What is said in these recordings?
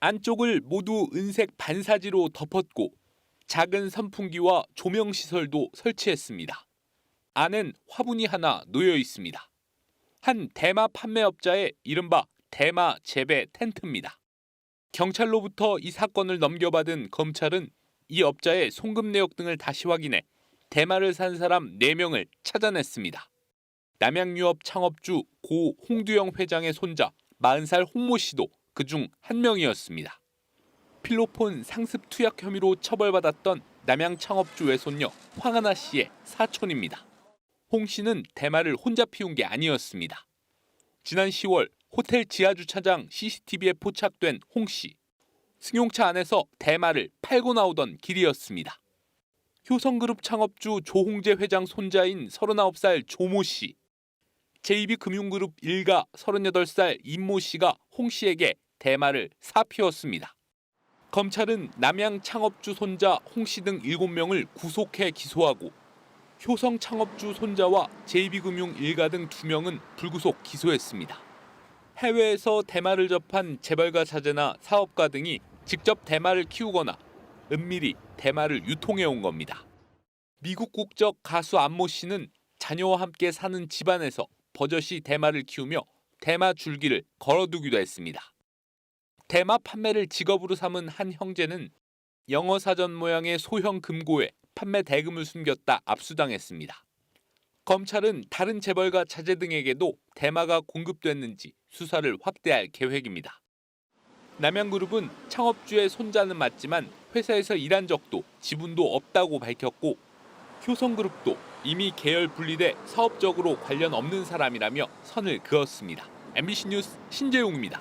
안쪽을 모두 은색 반사지로 덮었고 작은 선풍기와 조명 시설도 설치했습니다. 안엔 화분이 하나 놓여 있습니다. 한 대마 판매업자의 이른바 대마 재배 텐트입니다. 경찰로부터 이 사건을 넘겨받은 검찰은 이 업자의 송금 내역 등을 다시 확인해 대마를 산 사람 4명을 찾아냈습니다. 남양유업 창업주 고 홍두영 회장의 손자 40살 홍모 씨도 그중 한 명이었습니다. 필로폰 상습 투약 혐의로 처벌받았던 남양 창업주 외손녀 황하나 씨의 사촌입니다. 홍 씨는 대마를 혼자 피운 게 아니었습니다. 지난 10월 호텔 지하주차장 CCTV에 포착된 홍 씨. 승용차 안에서 대마를 팔고 나오던 길이었습니다. 효성그룹 창업주 조홍재 회장 손자인 39살 조모 씨. JB금융그룹 일가 38살 임모 씨가 홍 씨에게 대마를 사피웠습니다. 검찰은 남양 창업주 손자 홍 씨 등 7명을 구속해 기소하고 효성 창업주 손자와 JB금융 일가 등 2명은 불구속 기소했습니다. 해외에서 대마를 접한 재벌가 자제나 사업가 등이 직접 대마를 키우거나 은밀히 대마를 유통해온 겁니다. 미국 국적 가수 안모 씨는 자녀와 함께 사는 집안에서 버젓이 대마를 키우며 대마 줄기를 걸어두기도 했습니다. 대마 판매를 직업으로 삼은 한 형제는 영어 사전 모양의 소형 금고에 판매 대금을 숨겼다 압수당했습니다. 검찰은 다른 재벌가 자제 등에게도 대마가 공급됐는지 수사를 확대할 계획입니다. 남양그룹은 창업주의 손자는 맞지만 회사에서 일한 적도 지분도 없다고 밝혔고 효성그룹도 이미 계열 분리돼 사업적으로 관련 없는 사람이라며 선을 그었습니다. MBC 뉴스 신재용입니다.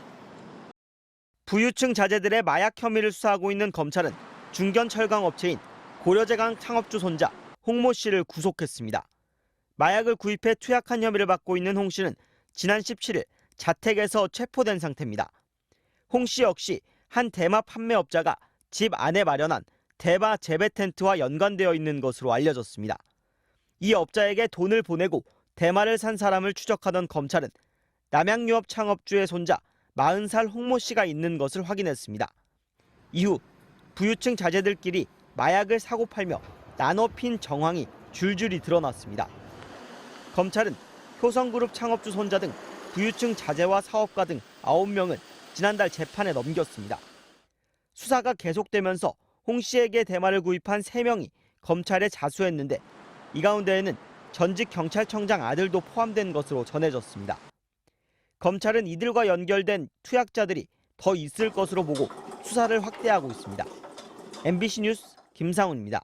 부유층 자제들의 마약 혐의를 수사하고 있는 검찰은 중견 철강 업체인 고려제강 창업주 손자 홍모 씨를 구속했습니다. 마약을 구입해 투약한 혐의를 받고 있는 홍 씨는 지난 17일 자택에서 체포된 상태입니다. 홍 씨 역시 한 대마 판매업자가 집 안에 마련한 대마 재배 텐트와 연관되어 있는 것으로 알려졌습니다. 이 업자에게 돈을 보내고 대마를 산 사람을 추적하던 검찰은 남양유업 창업주의 손자 40살 홍모 씨가 있는 것을 확인했습니다. 이후 부유층 자제들끼리 마약을 사고 팔며 나눠 핀 정황이 줄줄이 드러났습니다. 검찰은 효성그룹 창업주 손자 등 부유층 자제와 사업가 등 9명을 지난달 재판에 넘겼습니다. 수사가 계속되면서 홍 씨에게 대마를 구입한 3명이 검찰에 자수했는데 이 가운데에는 전직 경찰청장 아들도 포함된 것으로 전해졌습니다. 검찰은 이들과 연결된 투약자들이 더 있을 것으로 보고 수사를 확대하고 있습니다. MBC 뉴스 김상훈입니다.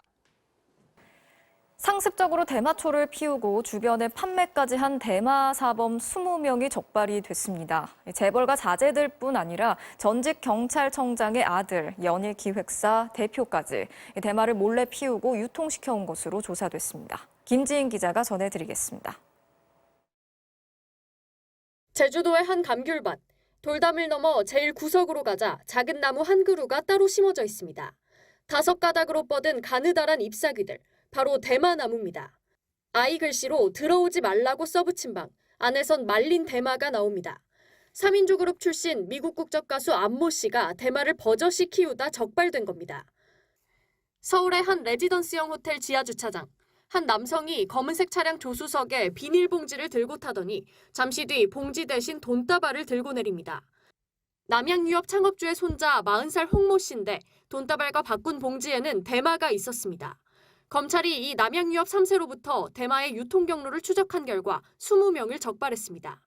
상습적으로 대마초를 피우고 주변에 판매까지 한 대마 사범 20명이 적발이 됐습니다. 재벌가 자제들뿐 아니라 전직 경찰청장의 아들, 연예기획사 대표까지 대마를 몰래 피우고 유통시켜온 것으로 조사됐습니다. 김지인 기자가 전해드리겠습니다. 제주도의 한 감귤밭. 돌담을 넘어 제일 구석으로 가자 작은 나무 한 그루가 따로 심어져 있습니다. 5가닥으로 뻗은 가느다란 잎사귀들. 바로 대마나무입니다. 아이 글씨로 들어오지 말라고 써붙인 방, 안에선 말린 대마가 나옵니다. 3인조 그룹 출신 미국 국적 가수 안모 씨가 대마를 버젓이 키우다 적발된 겁니다. 서울의 한 레지던스형 호텔 지하주차장. 한 남성이 검은색 차량 조수석에 비닐봉지를 들고 타더니 잠시 뒤 봉지 대신 돈다발을 들고 내립니다. 남양유업 창업주의 손자 40살 홍모 씨인데 돈다발과 바꾼 봉지에는 대마가 있었습니다. 검찰이 이 남양유업 3세로부터 대마의 유통 경로를 추적한 결과 20명을 적발했습니다.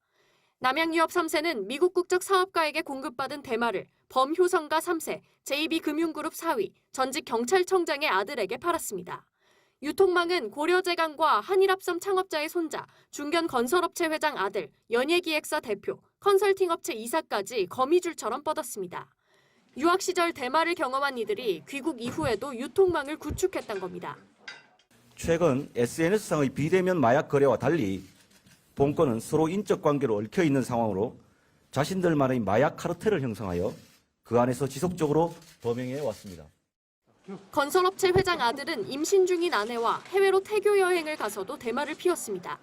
남양유업 3세는 미국 국적 사업가에게 공급받은 대마를 범효성가 3세, JB금융그룹 사위, 전직 경찰청장의 아들에게 팔았습니다. 유통망은 고려제강과 한일합섬 창업자의 손자, 중견건설업체 회장 아들, 연예기획사 대표, 컨설팅업체 이사까지 거미줄처럼 뻗었습니다. 유학 시절 대마를 경험한 이들이 귀국 이후에도 유통망을 구축했던 겁니다. 최근 SNS상의 비대면 마약 거래와 달리 본건은 서로 인적 관계로 얽혀 있는 상황으로 자신들만의 마약 카르텔을 형성하여 그 안에서 지속적으로 범행해 왔습니다. 건설업체 회장 아들은 임신 중인 아내와 해외로 태교 여행을 가서도 대마를 피웠습니다.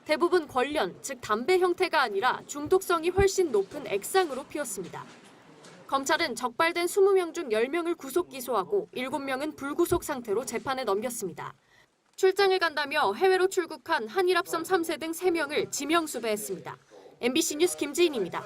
대부분 관련, 즉 담배 형태가 아니라 중독성이 훨씬 높은 액상으로 피웠습니다. 검찰은 적발된 20명 중 10명을 구속 기소하고 7명은 불구속 상태로 재판에 넘겼습니다. 출장을 간다며 해외로 출국한 한일합섬 3세 등 3명을 지명 수배했습니다. MBC 뉴스 김지인입니다.